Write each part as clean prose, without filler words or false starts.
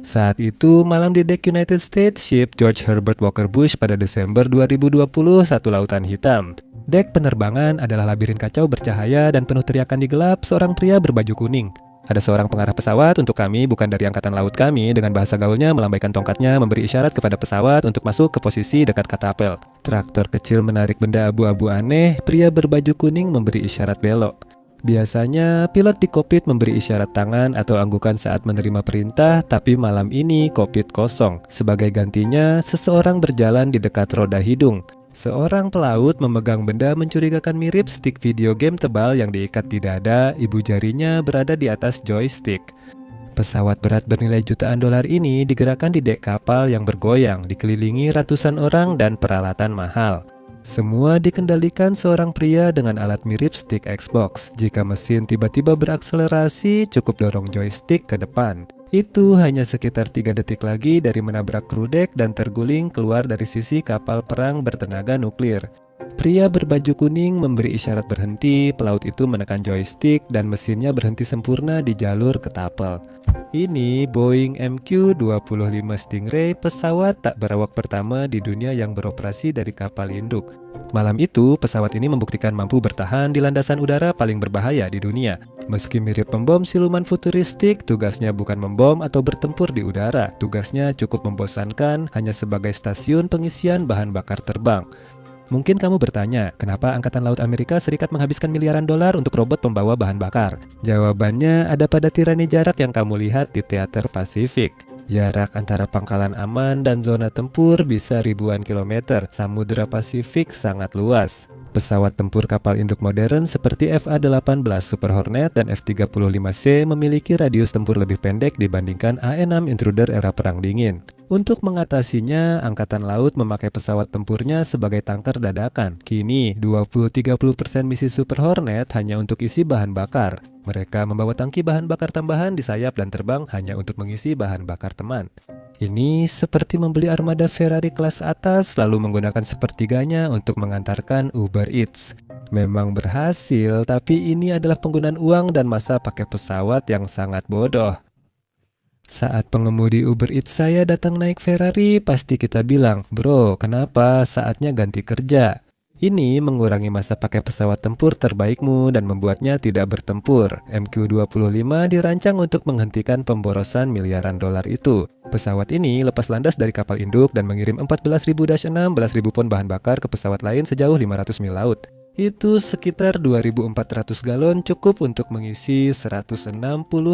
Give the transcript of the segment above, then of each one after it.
Saat itu, malam di dek United States Ship George Herbert Walker Bush pada Desember 2020, satu lautan hitam. Dek penerbangan adalah labirin kacau bercahaya dan penuh teriakan di gelap seorang pria berbaju kuning. Ada seorang pengarah pesawat untuk kami, bukan dari angkatan laut kami, dengan bahasa gaulnya melambaikan tongkatnya memberi isyarat kepada pesawat untuk masuk ke posisi dekat katapel. Traktor kecil menarik benda abu-abu aneh, pria berbaju kuning memberi isyarat belok. Biasanya, pilot di kokpit memberi isyarat tangan atau anggukan saat menerima perintah, tapi malam ini kokpit kosong. Sebagai gantinya, seseorang berjalan di dekat roda hidung. Seorang pelaut memegang benda mencurigakan mirip stick video game tebal yang diikat di dada, ibu jarinya berada di atas joystick. Pesawat berat bernilai jutaan dolar ini digerakkan di dek kapal yang bergoyang, dikelilingi ratusan orang dan peralatan mahal. Semua dikendalikan seorang pria dengan alat mirip stick Xbox. Jika mesin tiba-tiba berakselerasi, cukup dorong joystick ke depan. Itu hanya sekitar 3 detik lagi dari menabrak kru dek dan terguling keluar dari sisi kapal perang bertenaga nuklir. Pria berbaju kuning memberi isyarat berhenti, pelaut itu menekan joystick dan mesinnya berhenti sempurna di jalur ketapel. Ini Boeing MQ-25 Stingray, pesawat tak berawak pertama di dunia yang beroperasi dari kapal induk. Malam itu, pesawat ini membuktikan mampu bertahan di landasan udara paling berbahaya di dunia. Meski mirip pembom siluman futuristik, tugasnya bukan membom atau bertempur di udara. Tugasnya cukup membosankan, hanya sebagai stasiun pengisian bahan bakar terbang. Mungkin kamu bertanya, kenapa Angkatan Laut Amerika Serikat menghabiskan miliaran dolar untuk robot pembawa bahan bakar? Jawabannya ada pada tirani jarak yang kamu lihat di teater Pasifik. Jarak antara pangkalan aman dan zona tempur bisa ribuan kilometer. Samudra Pasifik sangat luas. Pesawat tempur kapal induk modern seperti FA-18 Super Hornet dan F-35C memiliki radius tempur lebih pendek dibandingkan AN-6 Intruder era Perang Dingin. Untuk mengatasinya, Angkatan Laut memakai pesawat tempurnya sebagai tanker dadakan. Kini, 20-30% misi Super Hornet hanya untuk isi bahan bakar. Mereka membawa tangki bahan bakar tambahan di sayap dan terbang hanya untuk mengisi bahan bakar teman. Ini seperti membeli armada Ferrari kelas atas lalu menggunakan sepertiganya untuk mengantarkan Uber Eats. Memang berhasil, tapi ini adalah penggunaan uang dan masa pakai pesawat yang sangat bodoh. Saat pengemudi Uber Eats saya datang naik Ferrari, pasti kita bilang, "Bro, kenapa? Saatnya ganti kerja." Ini mengurangi masa pakai pesawat tempur terbaikmu dan membuatnya tidak bertempur. MQ-25 dirancang untuk menghentikan pemborosan miliaran dolar itu. Pesawat ini lepas landas dari kapal induk dan mengirim 14.000-16.000 pon bahan bakar ke pesawat lain sejauh 500 mil laut. Itu sekitar 2.400 galon, cukup untuk mengisi 160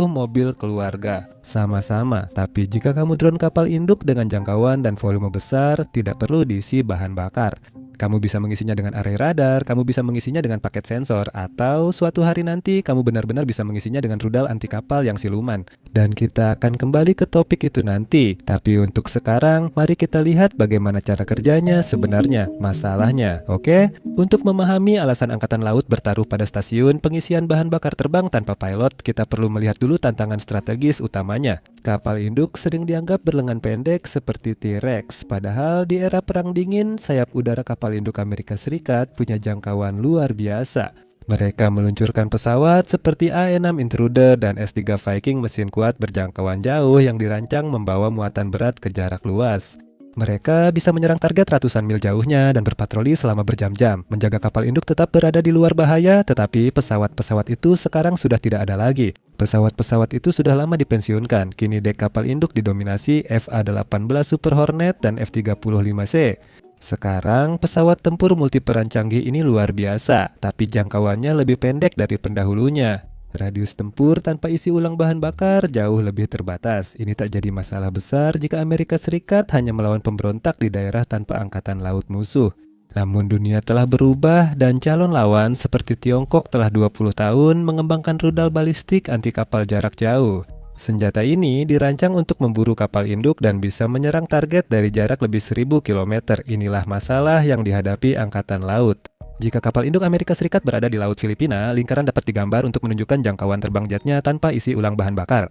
mobil keluarga. Sama-sama, tapi jika kamu drone kapal induk dengan jangkauan dan volume besar, tidak perlu diisi bahan bakar. Kamu bisa mengisinya dengan array radar, kamu bisa mengisinya dengan paket sensor, atau suatu hari nanti kamu benar-benar bisa mengisinya dengan rudal anti kapal yang siluman. Dan kita akan kembali ke topik itu nanti. Tapi untuk sekarang, mari kita lihat bagaimana cara kerjanya sebenarnya, masalahnya, oke? Untuk memahami alasan Angkatan Laut bertaruh pada stasiun pengisian bahan bakar terbang tanpa pilot, kita perlu melihat dulu tantangan strategis utamanya. Kapal induk sering dianggap berlengan pendek seperti T-Rex, padahal di era Perang Dingin, sayap udara kapal induk Amerika Serikat punya jangkauan luar biasa. Mereka meluncurkan pesawat seperti AN-6 Intruder dan S-3 Viking mesin kuat berjangkauan jauh yang dirancang membawa muatan berat ke jarak luas. Mereka bisa menyerang target ratusan mil jauhnya dan berpatroli selama berjam-jam, menjaga kapal induk tetap berada di luar bahaya, tetapi pesawat-pesawat itu sekarang sudah tidak ada lagi. Pesawat-pesawat itu sudah lama dipensiunkan, kini dek kapal induk didominasi FA-18 Super Hornet dan F-35C. Sekarang, pesawat tempur multiperan canggih ini luar biasa, tapi jangkauannya lebih pendek dari pendahulunya. Radius tempur tanpa isi ulang bahan bakar jauh lebih terbatas. Ini tak jadi masalah besar jika Amerika Serikat hanya melawan pemberontak di daerah tanpa angkatan laut musuh. Namun dunia telah berubah dan calon lawan seperti Tiongkok telah 20 tahun mengembangkan rudal balistik anti kapal jarak jauh. Senjata ini dirancang untuk memburu kapal induk dan bisa menyerang target dari jarak lebih 1000 km. Inilah masalah yang dihadapi angkatan laut. Jika kapal induk Amerika Serikat berada di Laut Filipina, lingkaran dapat digambar untuk menunjukkan jangkauan terbang jetnya tanpa isi ulang bahan bakar.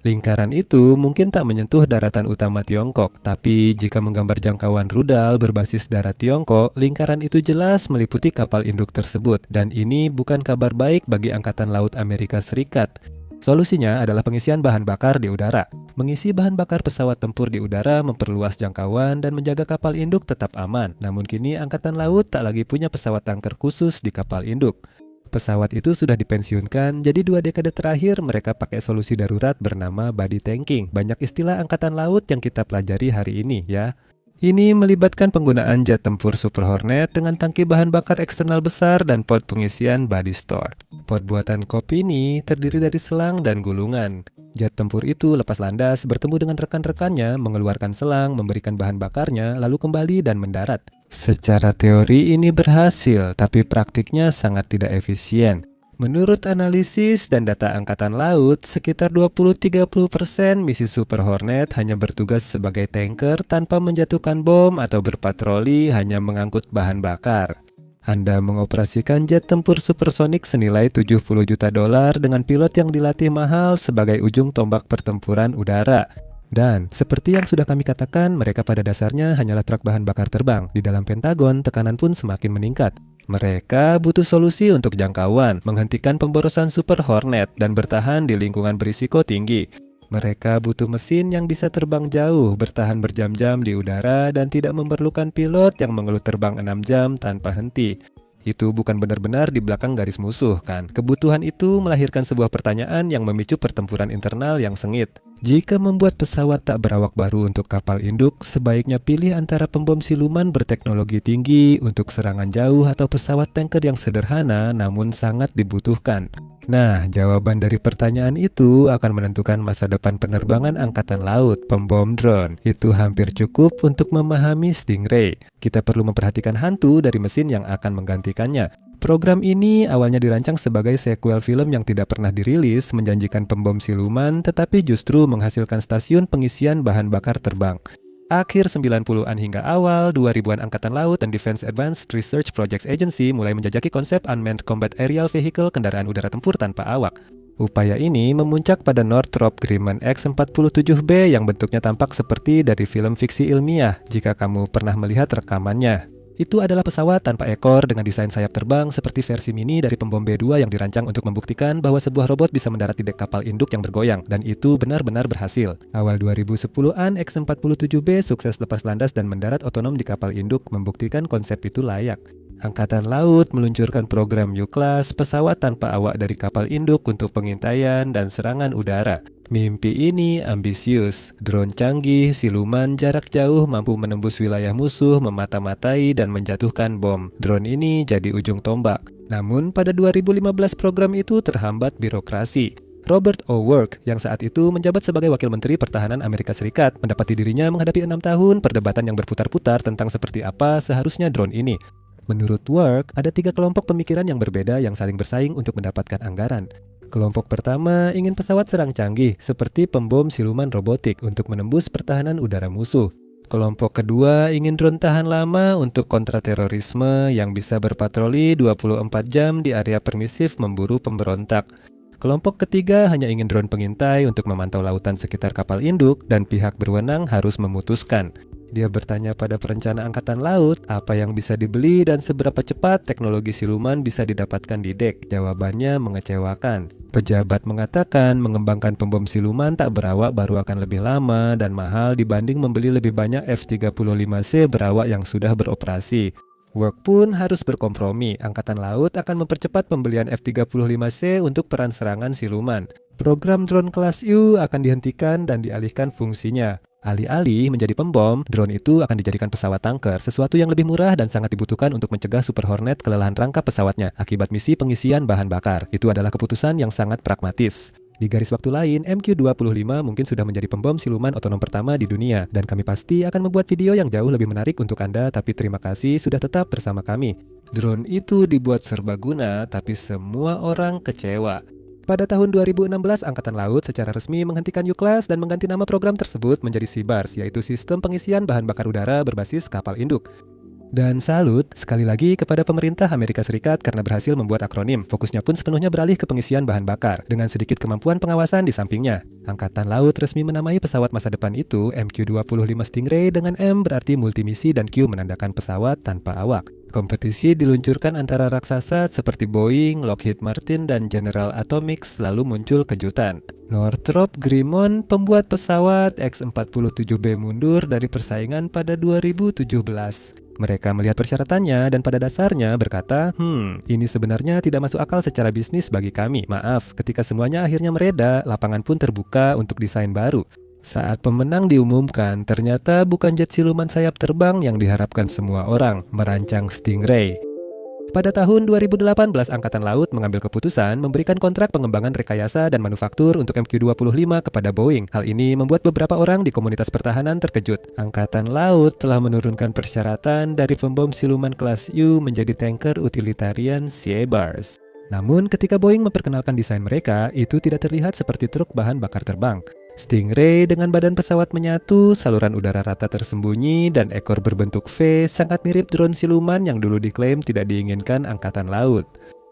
Lingkaran itu mungkin tak menyentuh daratan utama Tiongkok, tapi jika menggambar jangkauan rudal berbasis darat Tiongkok, lingkaran itu jelas meliputi kapal induk tersebut. Dan ini bukan kabar baik bagi Angkatan Laut Amerika Serikat. Solusinya adalah pengisian bahan bakar di udara. Mengisi bahan bakar pesawat tempur di udara memperluas jangkauan dan menjaga kapal induk tetap aman. Namun kini Angkatan Laut tak lagi punya pesawat tanker khusus di kapal induk. Pesawat itu sudah dipensiunkan, jadi 2 dekade terakhir mereka pakai solusi darurat bernama body tanking. Banyak istilah Angkatan Laut yang kita pelajari hari ini ya. Ini melibatkan penggunaan jet tempur Super Hornet dengan tangki bahan bakar eksternal besar dan pot pengisian body store. Pot buatan Kopi ini terdiri dari selang dan gulungan. Jet tempur itu lepas landas, bertemu dengan rekan-rekannya, mengeluarkan selang, memberikan bahan bakarnya, lalu kembali dan mendarat. Secara teori ini berhasil, tapi praktiknya sangat tidak efisien. Menurut analisis dan data Angkatan Laut, sekitar 20-30% misi Super Hornet hanya bertugas sebagai tanker tanpa menjatuhkan bom atau berpatroli hanya mengangkut bahan bakar. Anda mengoperasikan jet tempur supersonik senilai $70 juta dengan pilot yang dilatih mahal sebagai ujung tombak pertempuran udara. Dan seperti yang sudah kami katakan, mereka pada dasarnya hanyalah truk bahan bakar terbang. Di dalam Pentagon, tekanan pun semakin meningkat. Mereka butuh solusi untuk jangkauan, menghentikan pemborosan Super Hornet, dan bertahan di lingkungan berisiko tinggi. Mereka butuh mesin yang bisa terbang jauh, bertahan berjam-jam di udara, dan tidak memerlukan pilot yang mengeluh terbang 6 jam tanpa henti. Itu bukan benar-benar di belakang garis musuh kan? Kebutuhan itu melahirkan sebuah pertanyaan yang memicu pertempuran internal yang sengit. Jika membuat pesawat tak berawak baru untuk kapal induk, sebaiknya pilih antara pembom siluman berteknologi tinggi untuk serangan jauh atau pesawat tanker yang sederhana namun sangat dibutuhkan. Nah, jawaban dari pertanyaan itu akan menentukan masa depan penerbangan Angkatan Laut, pembom drone. Itu hampir cukup untuk memahami Stingray. Kita perlu memperhatikan hantu dari mesin yang akan menggantikannya. Program ini awalnya dirancang sebagai sequel film yang tidak pernah dirilis, menjanjikan pembom siluman, tetapi justru menghasilkan stasiun pengisian bahan bakar terbang. Akhir 90-an hingga awal 2000-an Angkatan Laut dan Defense Advanced Research Projects Agency mulai menjajaki konsep Unmanned Combat Aerial Vehicle, kendaraan udara tempur tanpa awak. Upaya ini memuncak pada Northrop Grumman X-47B yang bentuknya tampak seperti dari film fiksi ilmiah jika kamu pernah melihat rekamannya. Itu adalah pesawat tanpa ekor dengan desain sayap terbang seperti versi mini dari pembom B-2 yang dirancang untuk membuktikan bahwa sebuah robot bisa mendarat di dek kapal induk yang bergoyang, dan itu benar-benar berhasil. Awal 2010-an, X-47B sukses lepas landas dan mendarat otonom di kapal induk, membuktikan konsep itu layak. Angkatan Laut meluncurkan program U-Class, pesawat tanpa awak dari kapal induk untuk pengintaian dan serangan udara. Mimpi ini ambisius, drone canggih, siluman jarak jauh mampu menembus wilayah musuh, memata-matai dan menjatuhkan bom. Drone ini jadi ujung tombak. Namun pada 2015 program itu terhambat birokrasi. Robert O. Work yang saat itu menjabat sebagai Wakil Menteri Pertahanan Amerika Serikat mendapati dirinya menghadapi 6 tahun perdebatan yang berputar-putar tentang seperti apa seharusnya drone ini. Menurut Work, ada 3 kelompok pemikiran yang berbeda yang saling bersaing untuk mendapatkan anggaran. Kelompok pertama ingin pesawat serang canggih seperti pembom siluman robotik untuk menembus pertahanan udara musuh. Kelompok kedua ingin drone tahan lama untuk kontraterorisme yang bisa berpatroli 24 jam di area permisif memburu pemberontak. Kelompok ketiga hanya ingin drone pengintai untuk memantau lautan sekitar kapal induk dan pihak berwenang harus memutuskan. Dia bertanya pada perencana Angkatan Laut apa yang bisa dibeli dan seberapa cepat teknologi siluman bisa didapatkan di dek. Jawabannya mengecewakan. Pejabat mengatakan mengembangkan pembom siluman tak berawak baru akan lebih lama dan mahal dibanding membeli lebih banyak F-35C berawak yang sudah beroperasi. Work pun harus berkompromi. Angkatan Laut akan mempercepat pembelian F-35C untuk peran serangan siluman. Program drone kelas U akan dihentikan dan dialihkan fungsinya. Alih-alih menjadi pembom, drone itu akan dijadikan pesawat tanker, sesuatu yang lebih murah dan sangat dibutuhkan untuk mencegah Super Hornet kelelahan rangkap pesawatnya akibat misi pengisian bahan bakar. Itu adalah keputusan yang sangat pragmatis. Di garis waktu lain, MQ-25 mungkin sudah menjadi pembom siluman otonom pertama di dunia, dan kami pasti akan membuat video yang jauh lebih menarik untuk Anda, tapi terima kasih sudah tetap bersama kami. Drone itu dibuat serbaguna, tapi semua orang kecewa. Pada tahun 2016, Angkatan Laut secara resmi menghentikan U-Class dan mengganti nama program tersebut menjadi SEABARS, yaitu Sistem Pengisian Bahan Bakar Udara Berbasis Kapal Induk. Dan salut sekali lagi kepada pemerintah Amerika Serikat karena berhasil membuat akronim. Fokusnya pun sepenuhnya beralih ke pengisian bahan bakar, dengan sedikit kemampuan pengawasan di sampingnya. Angkatan Laut resmi menamai pesawat masa depan itu MQ-25 Stingray dengan M berarti multimisi dan Q menandakan pesawat tanpa awak. Kompetisi diluncurkan antara raksasa seperti Boeing, Lockheed Martin, dan General Atomics, lalu muncul kejutan. Northrop Grumman, pembuat pesawat X-47B mundur dari persaingan pada 2017. Mereka melihat persyaratannya dan pada dasarnya berkata, ini sebenarnya tidak masuk akal secara bisnis bagi kami. Maaf, ketika semuanya akhirnya mereda, lapangan pun terbuka untuk desain baru. Saat pemenang diumumkan, ternyata bukan jet siluman sayap terbang yang diharapkan semua orang, merancang Stingray. Pada tahun 2018, Angkatan Laut mengambil keputusan memberikan kontrak pengembangan rekayasa dan manufaktur untuk MQ-25 kepada Boeing. Hal ini membuat beberapa orang di komunitas pertahanan terkejut. Angkatan Laut telah menurunkan persyaratan dari pembom siluman kelas U menjadi tanker utilitarian Seabass. Namun ketika Boeing memperkenalkan desain mereka, itu tidak terlihat seperti truk bahan bakar terbang. Stingray dengan badan pesawat menyatu, saluran udara rata tersembunyi, dan ekor berbentuk V sangat mirip drone siluman yang dulu diklaim tidak diinginkan Angkatan Laut.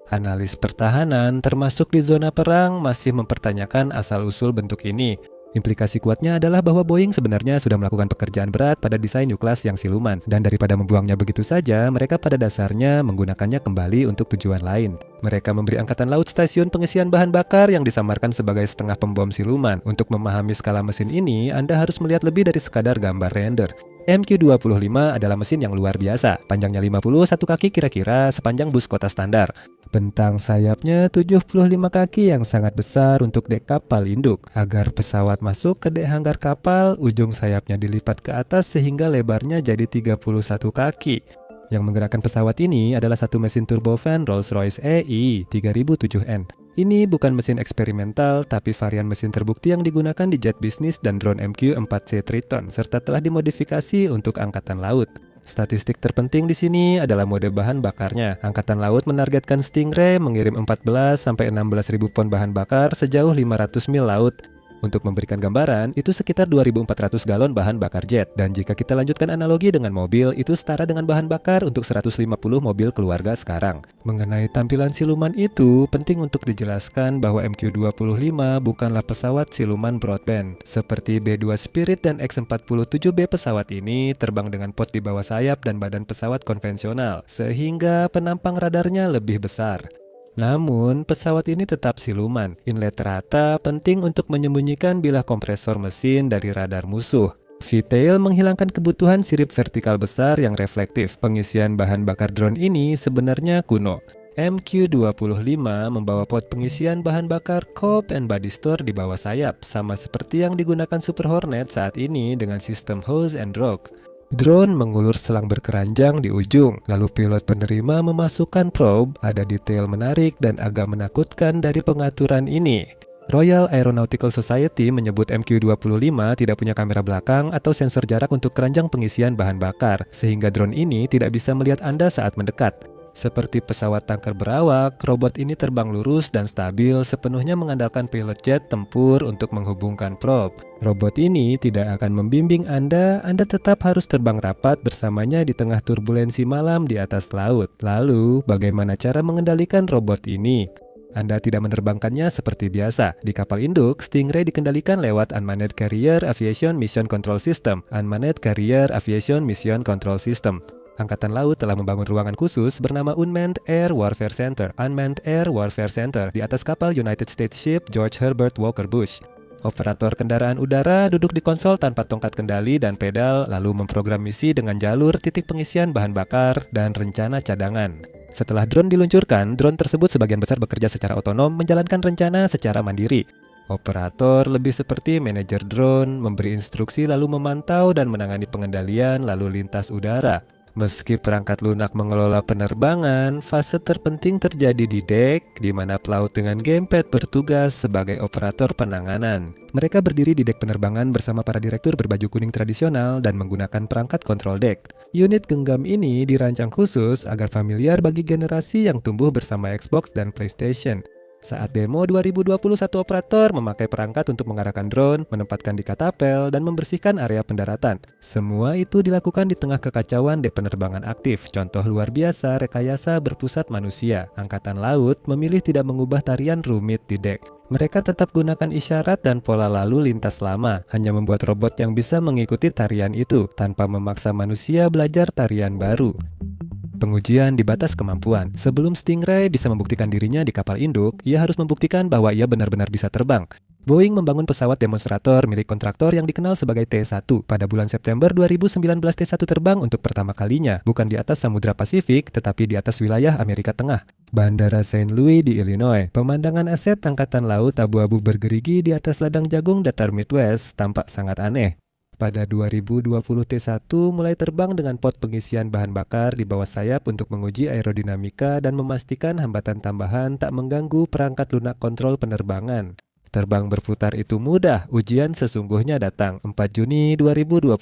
Analis pertahanan termasuk di zona perang masih mempertanyakan asal-usul bentuk ini. Implikasi kuatnya adalah bahwa Boeing sebenarnya sudah melakukan pekerjaan berat pada desain U-Class yang siluman, dan daripada membuangnya begitu saja, mereka pada dasarnya menggunakannya kembali untuk tujuan lain. Mereka memberi Angkatan Laut stasiun pengisian bahan bakar yang disamarkan sebagai setengah pembom siluman. Untuk memahami skala mesin ini, Anda harus melihat lebih dari sekadar gambar render. MQ-25 adalah mesin yang luar biasa, panjangnya 51 kaki kira-kira sepanjang bus kota standar. Bentang sayapnya 75 kaki yang sangat besar untuk dek kapal induk. Agar pesawat masuk ke dek hanggar kapal, ujung sayapnya dilipat ke atas sehingga lebarnya jadi 31 kaki. Yang menggerakkan pesawat ini adalah satu mesin turbofan Rolls-Royce EI 3007N. Ini bukan mesin eksperimental, tapi varian mesin terbukti yang digunakan di jet bisnis dan drone MQ-4C Triton, serta telah dimodifikasi untuk Angkatan Laut. Statistik terpenting di sini adalah mode bahan bakarnya. Angkatan Laut menargetkan Stingray mengirim 14-16 ribu pon bahan bakar sejauh 500 mil laut. Untuk memberikan gambaran, itu sekitar 2.400 galon bahan bakar jet. Dan jika kita lanjutkan analogi dengan mobil, itu setara dengan bahan bakar untuk 150 mobil keluarga sekarang. Mengenai tampilan siluman itu, penting untuk dijelaskan bahwa MQ-25 bukanlah pesawat siluman broadband. Seperti B-2 Spirit dan X-47B, pesawat ini terbang dengan pot di bawah sayap dan badan pesawat konvensional, sehingga penampang radarnya lebih besar. Namun, pesawat ini tetap siluman. Inlet rata penting untuk menyembunyikan bilah kompresor mesin dari radar musuh. V-tail menghilangkan kebutuhan sirip vertikal besar yang reflektif. Pengisian bahan bakar drone ini sebenarnya kuno. MQ-25 membawa pot pengisian bahan bakar Cope and Body Store di bawah sayap, sama seperti yang digunakan Super Hornet saat ini dengan sistem hose and drop. Drone mengulur selang berkeranjang di ujung, lalu pilot penerima memasukkan probe. Ada detail menarik dan agak menakutkan dari pengaturan ini. Royal Aeronautical Society menyebut MQ-25 tidak punya kamera belakang atau sensor jarak untuk keranjang pengisian bahan bakar, sehingga drone ini tidak bisa melihat Anda saat mendekat. Seperti pesawat tanker berawak, robot ini terbang lurus dan stabil, sepenuhnya mengandalkan pilot jet tempur untuk menghubungkan probe. Robot ini tidak akan membimbing Anda tetap harus terbang rapat bersamanya di tengah turbulensi malam di atas laut. Lalu, bagaimana cara mengendalikan robot ini? Anda tidak menerbangkannya seperti biasa. Di kapal induk, Stingray dikendalikan lewat Unmanned Carrier Aviation Mission Control System. Unmanned Carrier Aviation Mission Control System. Angkatan Laut telah membangun ruangan khusus bernama Unmanned Air Warfare Center (Unmanned Air Warfare Center) di atas kapal United States Ship George Herbert Walker Bush. Operator kendaraan udara duduk di konsol tanpa tongkat kendali dan pedal, lalu memprogram misi dengan jalur, titik pengisian bahan bakar, dan rencana cadangan. Setelah drone diluncurkan, drone tersebut sebagian besar bekerja secara otonom, menjalankan rencana secara mandiri. Operator lebih seperti manajer drone, memberi instruksi lalu memantau dan menangani pengendalian lalu lintas udara. Meski perangkat lunak mengelola penerbangan, fase terpenting terjadi di dek, di mana pelaut dengan gamepad bertugas sebagai operator penanganan. Mereka berdiri di dek penerbangan bersama para direktur berbaju kuning tradisional dan menggunakan perangkat kontrol dek. Unit genggam ini dirancang khusus agar familiar bagi generasi yang tumbuh bersama Xbox dan PlayStation. Saat demo 2021, operator memakai perangkat untuk mengarahkan drone, menempatkan di katapel, dan membersihkan area pendaratan. Semua itu dilakukan di tengah kekacauan dek penerbangan aktif. Contoh luar biasa rekayasa berpusat manusia. Angkatan Laut memilih tidak mengubah tarian rumit di dek. Mereka tetap gunakan isyarat dan pola lalu lintas lama, hanya membuat robot yang bisa mengikuti tarian itu, tanpa memaksa manusia belajar tarian baru. pengujian di batas kemampuan. Sebelum Stingray bisa membuktikan dirinya di kapal induk, ia harus membuktikan bahwa ia benar-benar bisa terbang. Boeing membangun pesawat demonstrator milik kontraktor yang dikenal sebagai T-1. Pada bulan September 2019, T-1 terbang untuk pertama kalinya, bukan di atas Samudra Pasifik, tetapi di atas wilayah Amerika Tengah. Bandara Saint Louis di Illinois. Pemandangan aset Angkatan Laut abu-abu bergerigi di atas ladang jagung datar Midwest tampak sangat aneh. Pada 2020, T-1 mulai terbang dengan pot pengisian bahan bakar di bawah sayap untuk menguji aerodinamika dan memastikan hambatan tambahan tak mengganggu perangkat lunak kontrol penerbangan. Terbang berputar itu mudah, ujian sesungguhnya datang 4 Juni 2021.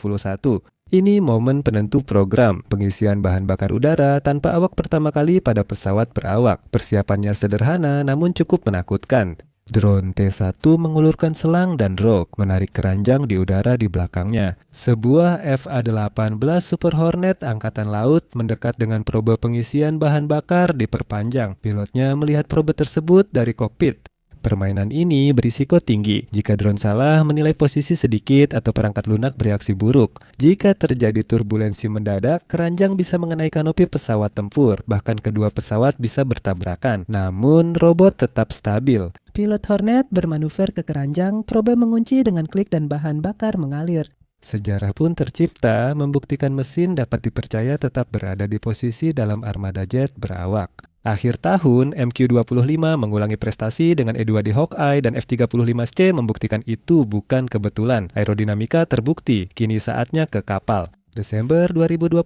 Ini momen penentu program pengisian bahan bakar udara tanpa awak pertama kali pada pesawat berawak. Persiapannya sederhana namun cukup menakutkan. Drone T-1 mengulurkan selang dan rok, menarik keranjang di udara di belakangnya. Sebuah FA-18 Super Hornet Angkatan Laut mendekat dengan probe pengisian bahan bakar diperpanjang. Pilotnya melihat probe tersebut dari kokpit. Permainan ini berisiko tinggi. Jika drone salah menilai posisi sedikit atau perangkat lunak bereaksi buruk. Jika terjadi turbulensi mendadak, keranjang bisa mengenai kanopi pesawat tempur. Bahkan kedua pesawat bisa bertabrakan. Namun, robot tetap stabil. Pilot Hornet bermanuver ke keranjang, probe mengunci dengan klik dan bahan bakar mengalir. Sejarah pun tercipta membuktikan mesin dapat dipercaya tetap berada di posisi dalam armada jet berawak. Akhir tahun, MQ-25 mengulangi prestasi dengan E-2D Hawkeye dan F-35C membuktikan itu bukan kebetulan. Aerodinamika terbukti, kini saatnya ke kapal. Desember 2021,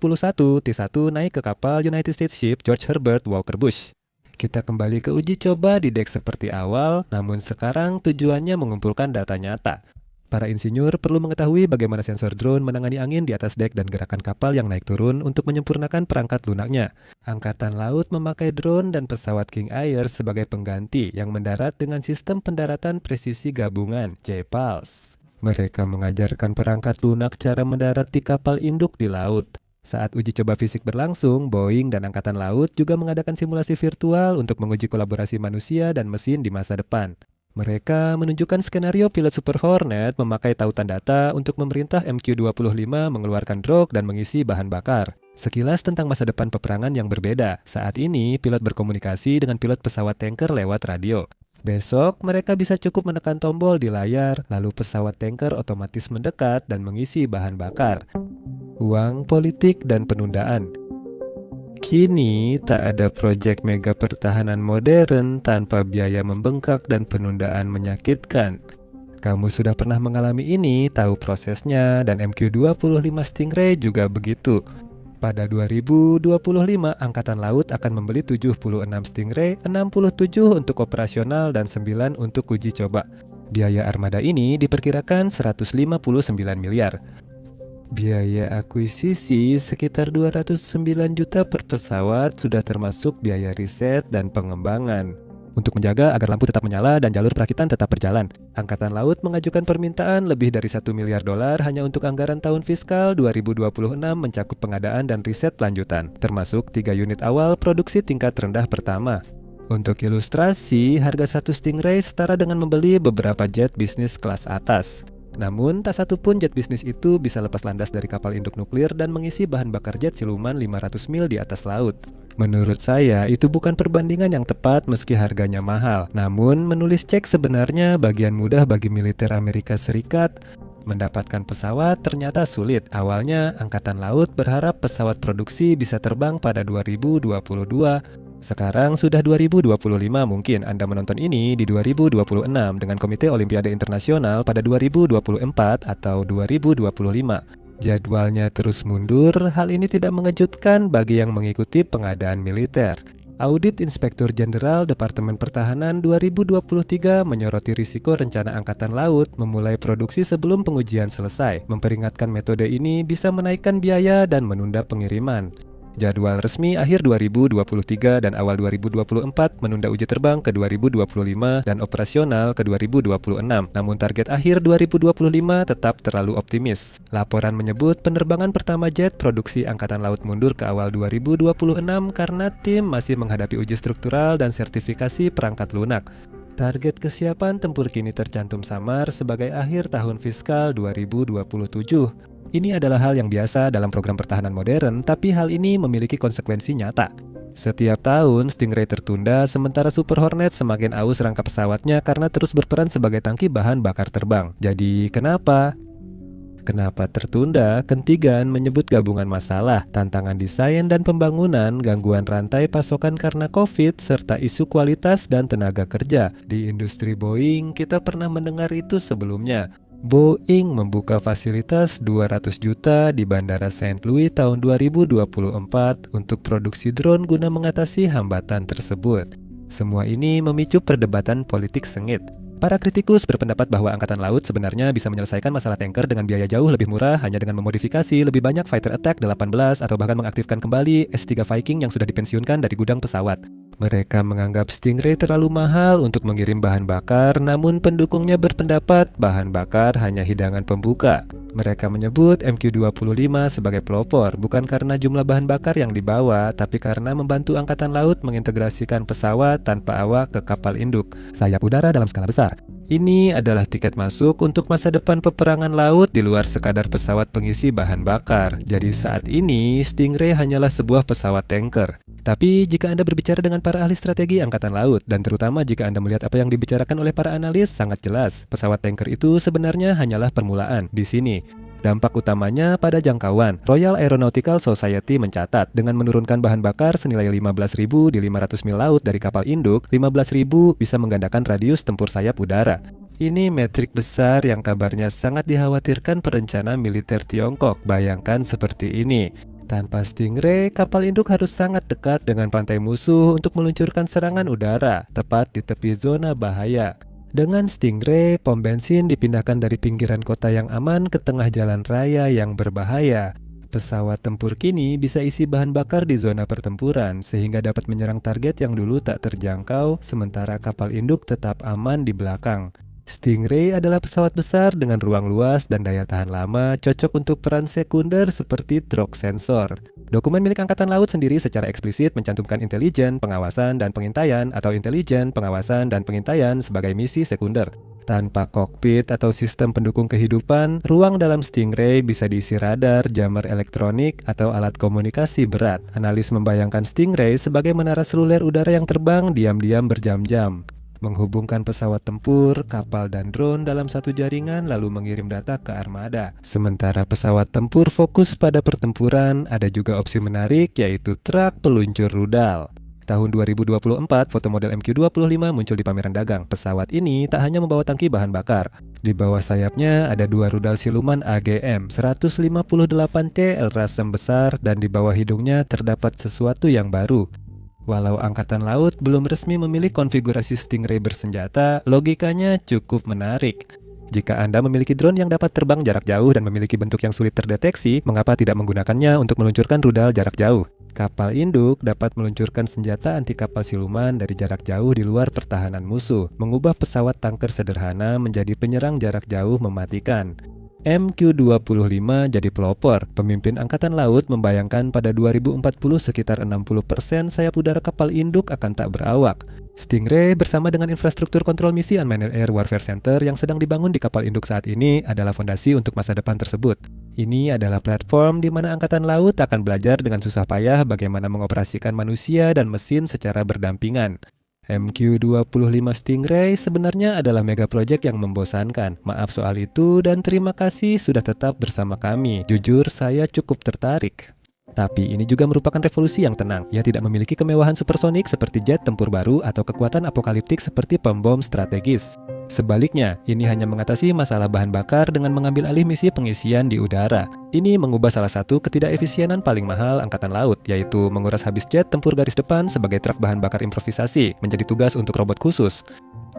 T-1 naik ke kapal United States Ship George Herbert Walker Bush. Kita kembali ke uji coba di dek seperti awal, namun sekarang tujuannya mengumpulkan data nyata. Para insinyur perlu mengetahui bagaimana sensor drone menangani angin di atas dek dan gerakan kapal yang naik turun untuk menyempurnakan perangkat lunaknya. Angkatan Laut memakai drone dan pesawat King Air sebagai pengganti yang mendarat dengan sistem pendaratan presisi gabungan, JPALS. Mereka mengajarkan perangkat lunak cara mendarat di kapal induk di laut. Saat uji coba fisik berlangsung, Boeing dan Angkatan Laut juga mengadakan simulasi virtual untuk menguji kolaborasi manusia dan mesin di masa depan. Mereka menunjukkan skenario pilot Super Hornet memakai tautan data untuk memerintah MQ-25 mengeluarkan drone dan mengisi bahan bakar. Sekilas tentang masa depan peperangan yang berbeda. Saat ini, pilot berkomunikasi dengan pilot pesawat tanker lewat radio. Besok, mereka bisa cukup menekan tombol di layar, lalu pesawat tanker otomatis mendekat dan mengisi bahan bakar. Uang, politik, dan penundaan. Kini, tak ada proyek mega pertahanan modern tanpa biaya membengkak dan penundaan menyakitkan. Kamu sudah pernah mengalami ini, tahu prosesnya, dan MQ-25 Stingray juga begitu. Pada 2025, Angkatan Laut akan membeli 76 Stingray, 67 untuk operasional dan 9 untuk uji coba. Biaya armada ini diperkirakan 159 miliar. Biaya akuisisi sekitar 209 juta per pesawat sudah termasuk biaya riset dan pengembangan. Untuk menjaga agar lampu tetap menyala dan jalur perakitan tetap berjalan, Angkatan Laut mengajukan permintaan lebih dari $1 miliar hanya untuk anggaran tahun fiskal 2026 mencakup pengadaan dan riset lanjutan, termasuk 3 unit awal produksi tingkat rendah pertama. Untuk ilustrasi, harga satu Stingray setara dengan membeli beberapa jet bisnis kelas atas. Namun, tak satu pun jet bisnis itu bisa lepas landas dari kapal induk nuklir dan mengisi bahan bakar jet siluman 500 mil di atas laut. Menurut saya, itu bukan perbandingan yang tepat meski harganya mahal. Namun, menulis cek sebenarnya bagian mudah bagi militer Amerika Serikat. Mendapatkan pesawat ternyata sulit. Awalnya, Angkatan Laut berharap pesawat produksi bisa terbang pada 2022. Sekarang sudah 2025, mungkin Anda menonton ini di 2026 dengan Komite Olimpiade Internasional pada 2024 atau 2025. Jadwalnya terus mundur, hal ini tidak mengejutkan bagi yang mengikuti pengadaan militer. Audit Inspektur Jenderal Departemen Pertahanan 2023 menyoroti risiko rencana Angkatan Laut memulai produksi sebelum pengujian selesai. Memperingatkan metode ini bisa menaikkan biaya dan menunda pengiriman. Jadwal resmi akhir 2023 dan awal 2024 menunda uji terbang ke 2025 dan operasional ke 2026. Namun target akhir 2025 tetap terlalu optimis. Laporan menyebut penerbangan pertama jet produksi Angkatan Laut mundur ke awal 2026 karena tim masih menghadapi uji struktural dan sertifikasi perangkat lunak. Target kesiapan tempur kini tercantum samar sebagai akhir tahun fiskal 2027. Ini adalah hal yang biasa dalam program pertahanan modern, tapi hal ini memiliki konsekuensi nyata. Setiap tahun, Stingray tertunda, sementara Super Hornet semakin aus rangka pesawatnya karena terus berperan sebagai tangki bahan bakar terbang. Jadi, kenapa? Kenapa tertunda? Kentigan menyebut gabungan masalah, tantangan desain dan pembangunan, gangguan rantai pasokan karena COVID, serta isu kualitas dan tenaga kerja. Di industri Boeing, kita pernah mendengar itu sebelumnya. Boeing membuka fasilitas 200 juta di Bandara St. Louis tahun 2024 untuk produksi drone guna mengatasi hambatan tersebut. Semua ini memicu perdebatan politik sengit. Para kritikus berpendapat bahwa Angkatan Laut sebenarnya bisa menyelesaikan masalah tanker dengan biaya jauh lebih murah hanya dengan memodifikasi lebih banyak Fighter Attack 18 atau bahkan mengaktifkan kembali S-3 Viking yang sudah dipensiunkan dari gudang pesawat. Mereka menganggap Stingray terlalu mahal untuk mengirim bahan bakar, namun pendukungnya berpendapat bahan bakar hanya hidangan pembuka. Mereka menyebut MQ-25 sebagai pelopor, bukan karena jumlah bahan bakar yang dibawa, tapi karena membantu Angkatan Laut mengintegrasikan pesawat tanpa awak ke kapal induk, sayap udara dalam skala besar. Ini adalah tiket masuk untuk masa depan peperangan laut di luar sekadar pesawat pengisi bahan bakar. Jadi saat ini, Stingray hanyalah sebuah pesawat tanker. Tapi jika Anda berbicara dengan para ahli strategi Angkatan Laut, dan terutama jika Anda melihat apa yang dibicarakan oleh para analis, sangat jelas, pesawat tanker itu sebenarnya hanyalah permulaan di sini. Dampak utamanya pada jangkauan. Royal Aeronautical Society mencatat, dengan menurunkan bahan bakar senilai 15.000 di 500 mil laut dari kapal induk, 15.000 bisa menggandakan radius tempur sayap udara. Ini metrik besar yang kabarnya sangat dikhawatirkan perencana militer Tiongkok. Bayangkan seperti ini. Tanpa Stingray, kapal induk harus sangat dekat dengan pantai musuh untuk meluncurkan serangan udara, tepat di tepi zona bahaya. Dengan Stingray, pom bensin dipindahkan dari pinggiran kota yang aman ke tengah jalan raya yang berbahaya. Pesawat tempur kini bisa isi bahan bakar di zona pertempuran, sehingga dapat menyerang target yang dulu tak terjangkau, sementara kapal induk tetap aman di belakang. Stingray adalah pesawat besar dengan ruang luas dan daya tahan lama, cocok untuk peran sekunder seperti truk sensor. Dokumen milik Angkatan Laut sendiri secara eksplisit mencantumkan intelijen, pengawasan, dan pengintaian atau intelijen, pengawasan, dan pengintaian sebagai misi sekunder. Tanpa kokpit atau sistem pendukung kehidupan, ruang dalam Stingray bisa diisi radar, jammer elektronik, atau alat komunikasi berat. Analis membayangkan Stingray sebagai menara seluler udara yang terbang diam-diam berjam-jam, menghubungkan pesawat tempur, kapal, dan drone dalam satu jaringan lalu mengirim data ke armada. Sementara pesawat tempur fokus pada pertempuran, ada juga opsi menarik yaitu truk peluncur rudal. Tahun 2024, foto model MQ-25 muncul di pameran dagang. Pesawat ini tak hanya membawa tangki bahan bakar. Di bawah sayapnya ada dua rudal siluman AGM-158C L-Rasem besar dan di bawah hidungnya terdapat sesuatu yang baru. Walau Angkatan Laut belum resmi memilih konfigurasi Stingray bersenjata, logikanya cukup menarik. Jika Anda memiliki drone yang dapat terbang jarak jauh dan memiliki bentuk yang sulit terdeteksi, mengapa tidak menggunakannya untuk meluncurkan rudal jarak jauh? Kapal induk dapat meluncurkan senjata anti kapal siluman dari jarak jauh di luar pertahanan musuh, mengubah pesawat tanker sederhana menjadi penyerang jarak jauh mematikan. MQ-25 jadi pelopor. Pemimpin Angkatan Laut membayangkan pada 2040 sekitar 60% sayap udara kapal induk akan tak berawak. Stingray bersama dengan infrastruktur kontrol misi Unmanned Air Warfare Center yang sedang dibangun di kapal induk saat ini adalah fondasi untuk masa depan tersebut. Ini adalah platform di mana Angkatan Laut akan belajar dengan susah payah bagaimana mengoperasikan manusia dan mesin secara berdampingan. MQ-25 Stingray sebenarnya adalah mega project yang membosankan. Maaf soal itu dan terima kasih sudah tetap bersama kami. Jujur saya cukup tertarik. Tapi ini juga merupakan revolusi yang tenang. Ia tidak memiliki kemewahan supersonik seperti jet tempur baru atau kekuatan apokaliptik seperti pembom strategis. Sebaliknya, ini hanya mengatasi masalah bahan bakar dengan mengambil alih misi pengisian di udara. Ini mengubah salah satu ketidakefisienan paling mahal Angkatan Laut, yaitu menguras habis jet tempur garis depan sebagai truk bahan bakar improvisasi, menjadi tugas untuk robot khusus.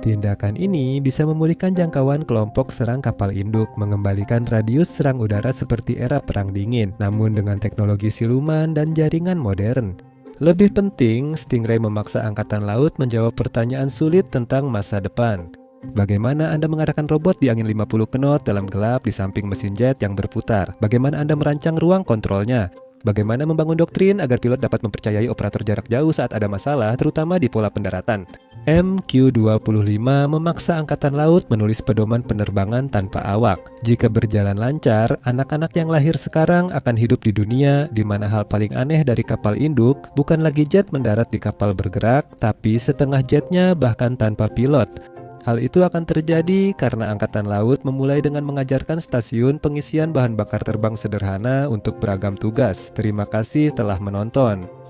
Tindakan ini bisa memulihkan jangkauan kelompok serang kapal induk, mengembalikan radius serang udara seperti era Perang Dingin, namun dengan teknologi siluman dan jaringan modern. Lebih penting, Stingray memaksa Angkatan Laut menjawab pertanyaan sulit tentang masa depan. Bagaimana Anda mengarahkan robot di angin 50 knot dalam gelap di samping mesin jet yang berputar? Bagaimana Anda merancang ruang kontrolnya? Bagaimana membangun doktrin agar pilot dapat mempercayai operator jarak jauh saat ada masalah, terutama di pola pendaratan? MQ-25 memaksa Angkatan Laut menulis pedoman penerbangan tanpa awak. Jika berjalan lancar, anak-anak yang lahir sekarang akan hidup di dunia di mana hal paling aneh dari kapal induk bukan lagi jet mendarat di kapal bergerak, tapi setengah jetnya bahkan tanpa pilot. Hal itu akan terjadi karena Angkatan Laut memulai dengan mengajarkan stasiun pengisian bahan bakar terbang sederhana untuk beragam tugas. Terima kasih telah menonton.